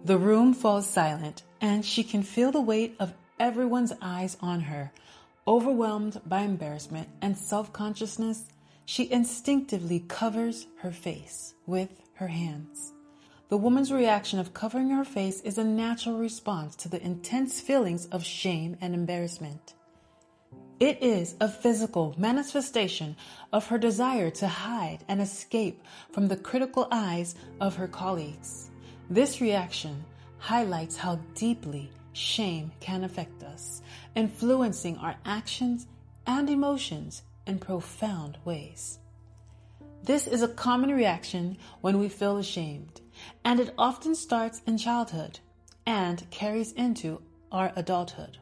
The room falls silent, and she can feel the weight of everyone's eyes on her. Overwhelmed by embarrassment and self-consciousness, she instinctively covers her face with her hands. The woman's reaction of covering her face is a natural response to the intense feelings of shame and embarrassment. It is a physical manifestation of her desire to hide and escape from the critical eyes of her colleagues. This reaction highlights how deeply shame can affect us, influencing our actions and emotions in profound ways. This is a common reaction when we feel ashamed, and it often starts in childhood and carries into our adulthood.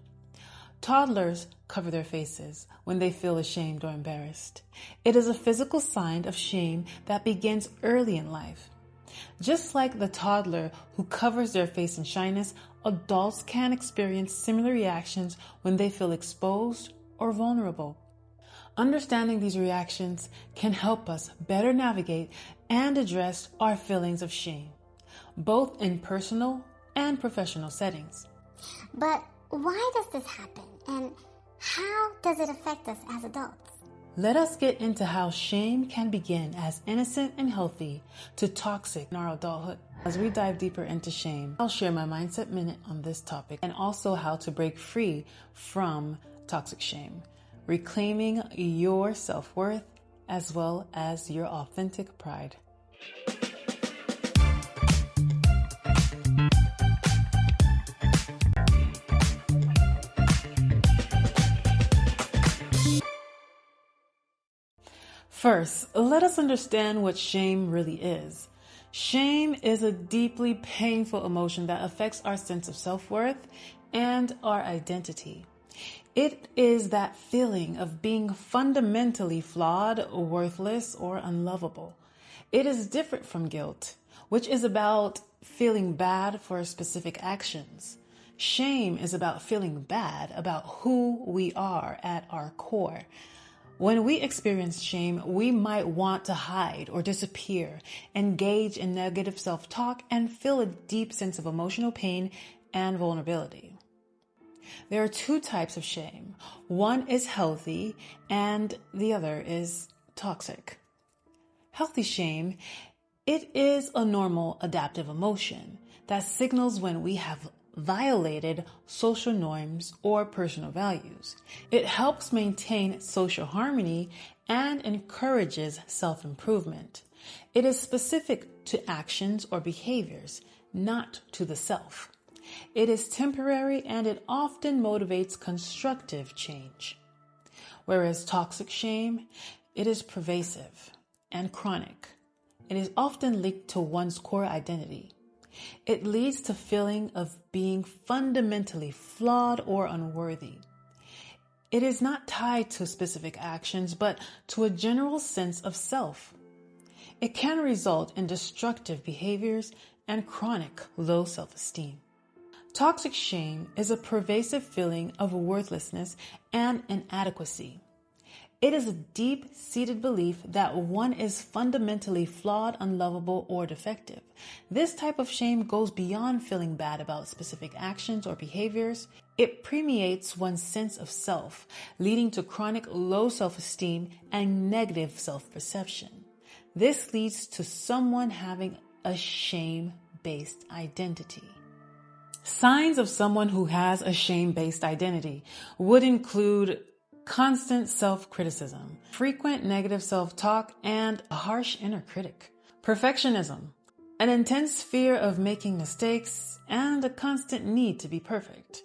Toddlers cover their faces when they feel ashamed or embarrassed. It is a physical sign of shame that begins early in life. Just like the toddler who covers their face in shyness, adults can experience similar reactions when they feel exposed or vulnerable. Understanding these reactions can help us better navigate and address our feelings of shame, both in personal and professional settings. But why does this happen, and how does it affect us as adults? Let us get into how shame can begin as innocent and healthy to toxic in our adulthood. As we dive deeper into shame, I'll share my Mindset Minute on this topic and also how to break free from toxic shame, reclaiming your self-worth as well as your authentic pride. First, let us understand what shame really is. Shame is a deeply painful emotion that affects our sense of self-worth and our identity. It is that feeling of being fundamentally flawed, worthless, or unlovable. It is different from guilt, which is about feeling bad for specific actions. Shame is about feeling bad about who we are at our core. When we experience shame, we might want to hide or disappear, engage in negative self-talk, and feel a deep sense of emotional pain and vulnerability. There are two types of shame. One is healthy and the other is toxic. Healthy shame, it is a normal adaptive emotion that signals when we have violated social norms or personal values. It helps maintain social harmony and encourages self-improvement. It is specific to actions or behaviors, not to the self. It is temporary and it often motivates constructive change. Whereas toxic shame, it is pervasive and chronic. It is often linked to one's core identity. It leads to feeling of being fundamentally flawed or unworthy. It is not tied to specific actions, but to a general sense of self. It can result in destructive behaviors and chronic low self-esteem. Toxic shame is a pervasive feeling of worthlessness and inadequacy. It is a deep-seated belief that one is fundamentally flawed, unlovable, or defective. This type of shame goes beyond feeling bad about specific actions or behaviors. It permeates one's sense of self, leading to chronic low self-esteem and negative self-perception. This leads to someone having a shame-based identity. Signs of someone who has a shame-based identity would include constant self-criticism, frequent negative self-talk, and a harsh inner critic. Perfectionism, an intense fear of making mistakes, and a constant need to be perfect.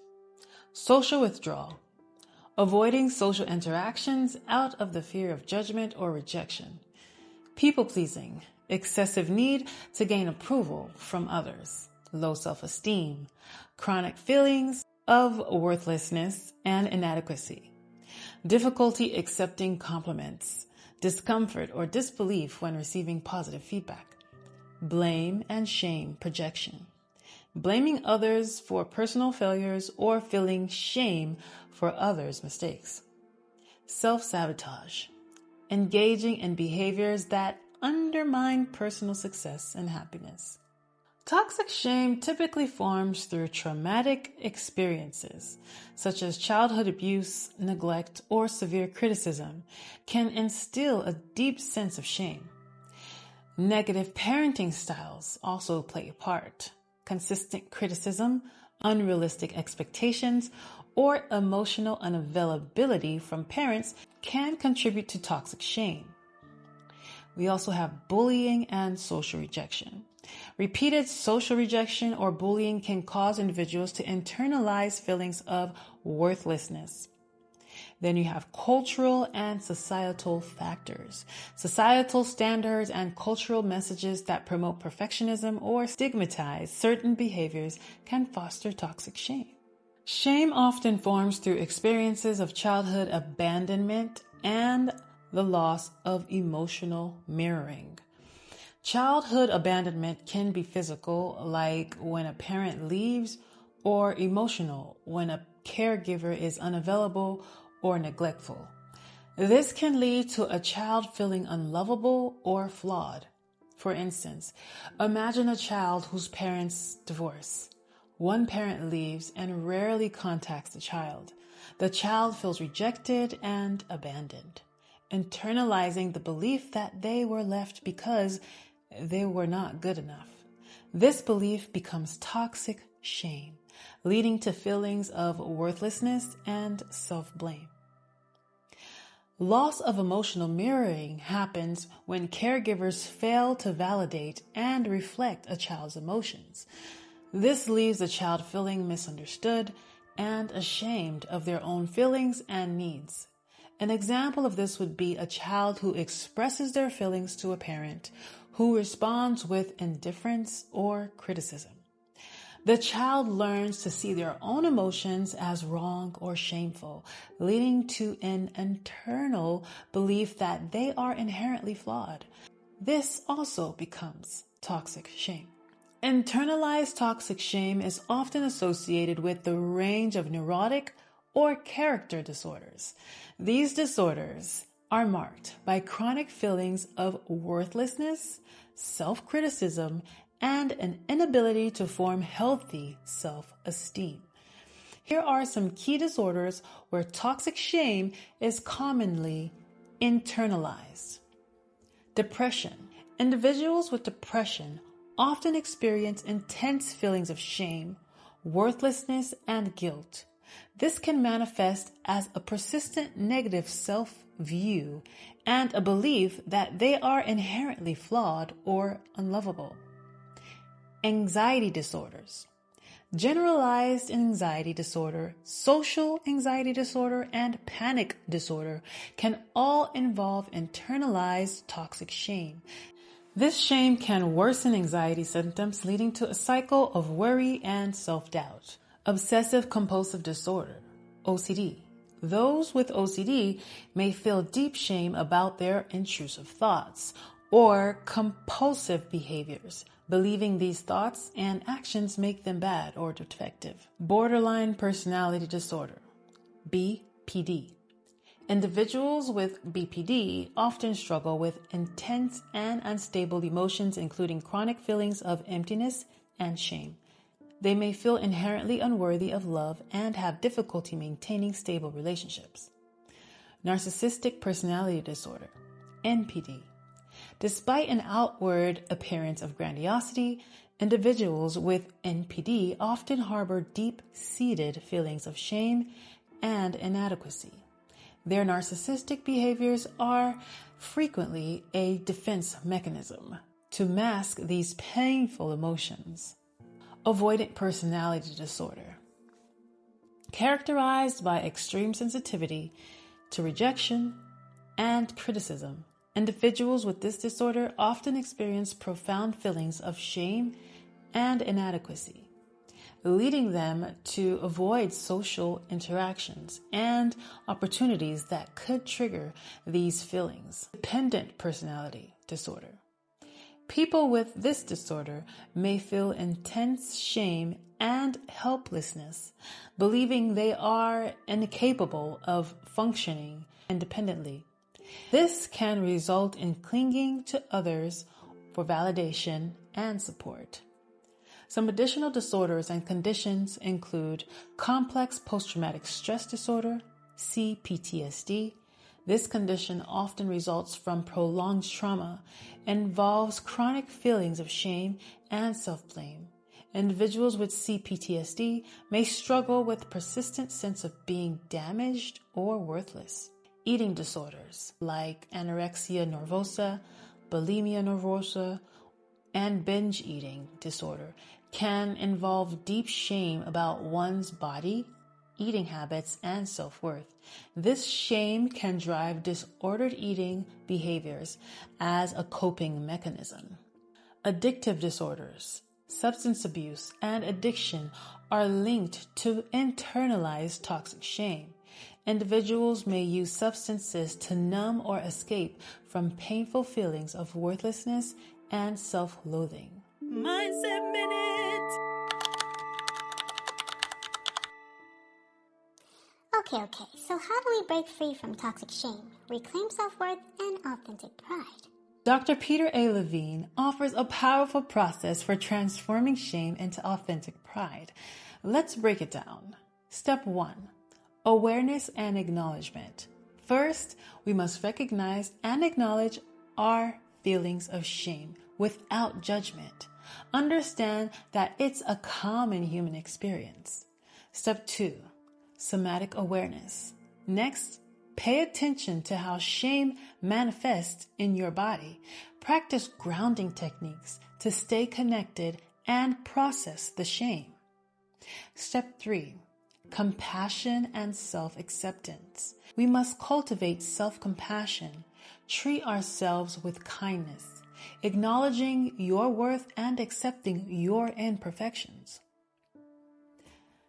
Social withdrawal, avoiding social interactions out of the fear of judgment or rejection. People-pleasing, excessive need to gain approval from others. Low self-esteem, chronic feelings of worthlessness and inadequacy. Difficulty accepting compliments, discomfort or disbelief when receiving positive feedback. Blame and shame projection. Blaming others for personal failures or feeling shame for others' mistakes. Self-sabotage. Engaging in behaviors that undermine personal success and happiness. Toxic shame typically forms through traumatic experiences, such as childhood abuse, neglect, or severe criticism, can instill a deep sense of shame. Negative parenting styles also play a part. Consistent criticism, unrealistic expectations, or emotional unavailability from parents can contribute to toxic shame. We also have bullying and social rejection. Repeated social rejection or bullying can cause individuals to internalize feelings of worthlessness. Then you have cultural and societal factors. Societal standards and cultural messages that promote perfectionism or stigmatize certain behaviors can foster toxic shame. Shame often forms through experiences of childhood abandonment and the loss of emotional mirroring. Childhood abandonment can be physical, like when a parent leaves, or emotional, when a caregiver is unavailable or neglectful. This can lead to a child feeling unlovable or flawed. For instance, imagine a child whose parents divorce. One parent leaves and rarely contacts the child. The child feels rejected and abandoned, internalizing the belief that they were left because they were not good enough. This belief becomes toxic shame, leading to feelings of worthlessness and self-blame. Loss of emotional mirroring happens when caregivers fail to validate and reflect a child's emotions. This leaves the child feeling misunderstood and ashamed of their own feelings and needs. An example of this would be a child who expresses their feelings to a parent who responds with indifference or criticism. The child learns to see their own emotions as wrong or shameful, leading to an internal belief that they are inherently flawed. This also becomes toxic shame. Internalized toxic shame is often associated with the range of neurotic or character disorders. These disorders are marked by chronic feelings of worthlessness, self-criticism, and an inability to form healthy self-esteem. Here are some key disorders where toxic shame is commonly internalized. Depression. Individuals with depression often experience intense feelings of shame, worthlessness, and guilt. This can manifest as a persistent negative self-view and a belief that they are inherently flawed or unlovable. Anxiety disorders. Generalized anxiety disorder, social anxiety disorder, and panic disorder can all involve internalized toxic shame. This shame can worsen anxiety symptoms, leading to a cycle of worry and self-doubt. Obsessive compulsive disorder, OCD. Those with OCD may feel deep shame about their intrusive thoughts or compulsive behaviors, believing these thoughts and actions make them bad or defective. Borderline personality disorder, BPD. Individuals with BPD often struggle with intense and unstable emotions, including chronic feelings of emptiness and shame. They may feel inherently unworthy of love and have difficulty maintaining stable relationships. Narcissistic personality disorder, NPD. Despite an outward appearance of grandiosity, individuals with NPD often harbor deep-seated feelings of shame and inadequacy. Their narcissistic behaviors are frequently a defense mechanism to mask these painful emotions. Avoidant personality disorder, characterized by extreme sensitivity to rejection and criticism. Individuals with this disorder often experience profound feelings of shame and inadequacy, leading them to avoid social interactions and opportunities that could trigger these feelings. Dependent personality disorder. People with this disorder may feel intense shame and helplessness, believing they are incapable of functioning independently. This can result in clinging to others for validation and support. Some additional disorders and conditions include complex post-traumatic stress disorder, CPTSD. This condition often results from prolonged trauma and involves chronic feelings of shame and self-blame. Individuals with CPTSD may struggle with a persistent sense of being damaged or worthless. Eating disorders like anorexia nervosa, bulimia nervosa, and binge eating disorder can involve deep shame about one's body, eating habits, and self-worth. This shame can drive disordered eating behaviors as a coping mechanism. Addictive disorders, substance abuse, and addiction are linked to internalized toxic shame. Individuals may use substances to numb or escape from painful feelings of worthlessness and self-loathing. Mindset Minute! Okay, so how do we break free from toxic shame, reclaim self-worth, and authentic pride? Dr. Peter A. Levine offers a powerful process for transforming shame into authentic pride. Let's break it down. Step 1. Awareness and acknowledgement. First, we must recognize and acknowledge our feelings of shame without judgment. Understand that it's a common human experience. Step 2. Somatic awareness. Next, pay attention to how shame manifests in your body. Practice grounding techniques to stay connected and process the shame. Step 3. Compassion and self-acceptance. We must cultivate self-compassion. Treat ourselves with kindness, acknowledging your worth and accepting your imperfections.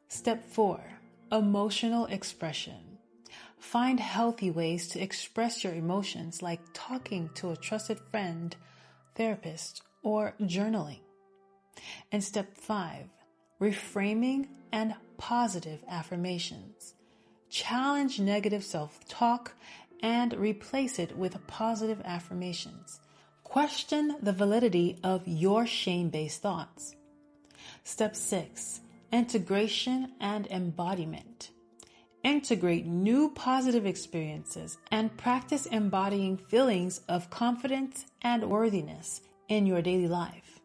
Step 4. Emotional expression. Find healthy ways to express your emotions, like talking to a trusted friend, therapist, or journaling. And step 5. Reframing and positive affirmations. Challenge negative self-talk and replace it with positive affirmations. Question the validity of your shame-based thoughts. Step 6. Integration and embodiment. Integrate new positive experiences and practice embodying feelings of confidence and worthiness in your daily life.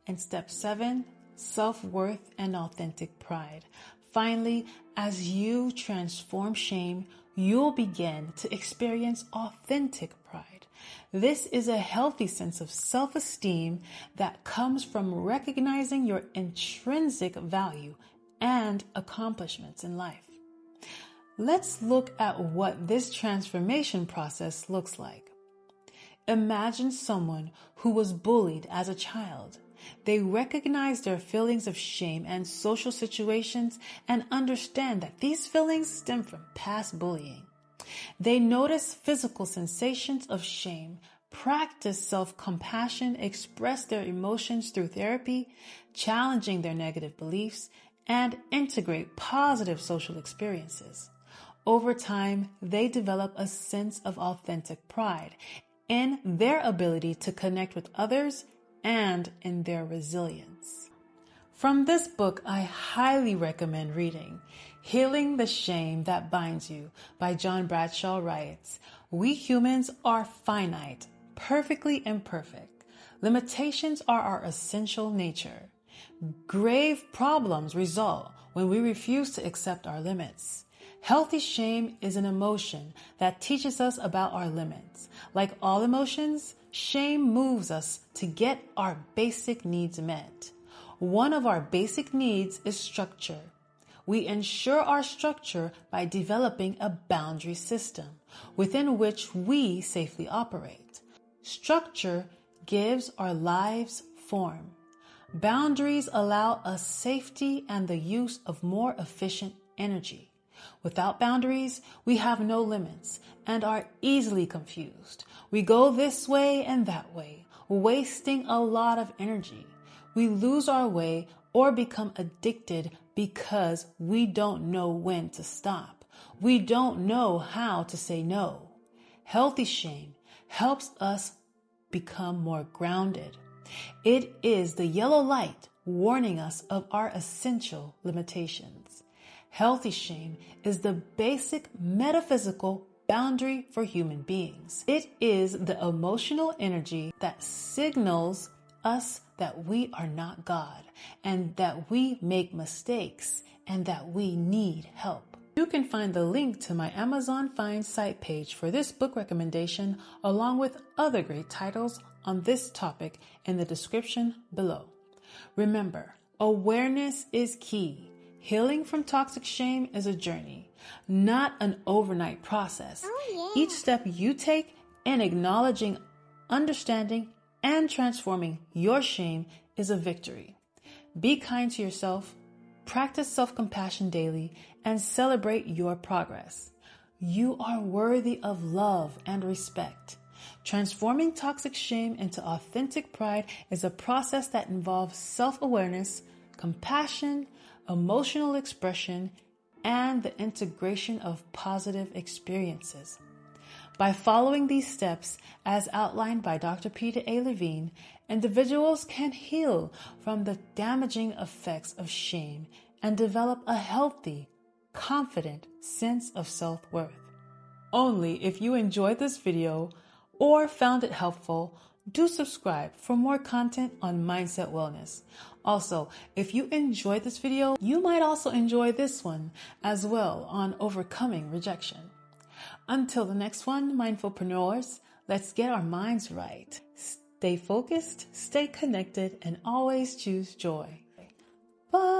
And step 7. Self-worth and authentic pride. Finally, as you transform shame, you'll begin to experience authentic pride. This is a healthy sense of self-esteem that comes from recognizing your intrinsic value and accomplishments in life. Let's look at what this transformation process looks like. Imagine someone who was bullied as a child. They recognize their feelings of shame and social situations and understand that these feelings stem from past bullying. They notice physical sensations of shame, practice self-compassion, express their emotions through therapy, challenging their negative beliefs, and integrate positive social experiences. Over time, they develop a sense of authentic pride in their ability to connect with others and in their resilience. From this book, I highly recommend reading Healing the Shame That Binds You by John Bradshaw writes, "We humans are finite, perfectly imperfect. Limitations are our essential nature. Grave problems result when we refuse to accept our limits. Healthy shame is an emotion that teaches us about our limits. Like all emotions, shame moves us to get our basic needs met. One of our basic needs is structure. We ensure our structure by developing a boundary system within which we safely operate. Structure gives our lives form. Boundaries allow us safety and the use of more efficient energy. Without boundaries, we have no limits and are easily confused. We go this way and that way, wasting a lot of energy. We lose our way or become addicted because we don't know when to stop. We don't know how to say no. Healthy shame helps us become more grounded. It is the yellow light warning us of our essential limitations. Healthy shame is the basic metaphysical boundary for human beings. It is the emotional energy that signals us that we are not God and that we make mistakes and that we need help. You can find the link to my Amazon Find site page for this book recommendation along with other great titles on this topic in the description below. Remember, awareness is key. Healing from toxic shame is a journey, not an overnight process. Each step you take in acknowledging, understanding, and transforming your shame is a victory. Be kind to yourself, practice self-compassion daily, and celebrate your progress. You are worthy of love and respect. Transforming toxic shame into authentic pride is a process that involves self-awareness, compassion, emotional expression, and the integration of positive experiences. By following these steps, as outlined by Dr. Peter A. Levine, individuals can heal from the damaging effects of shame and develop a healthy, confident sense of self-worth. Only if you enjoyed this video or found it helpful, do subscribe for more content on mindset wellness. Also, if you enjoyed this video, you might also enjoy this one as well on overcoming rejection. Until the next one, mindfulpreneurs, let's get our minds right. Stay focused, stay connected, and always choose joy. Bye.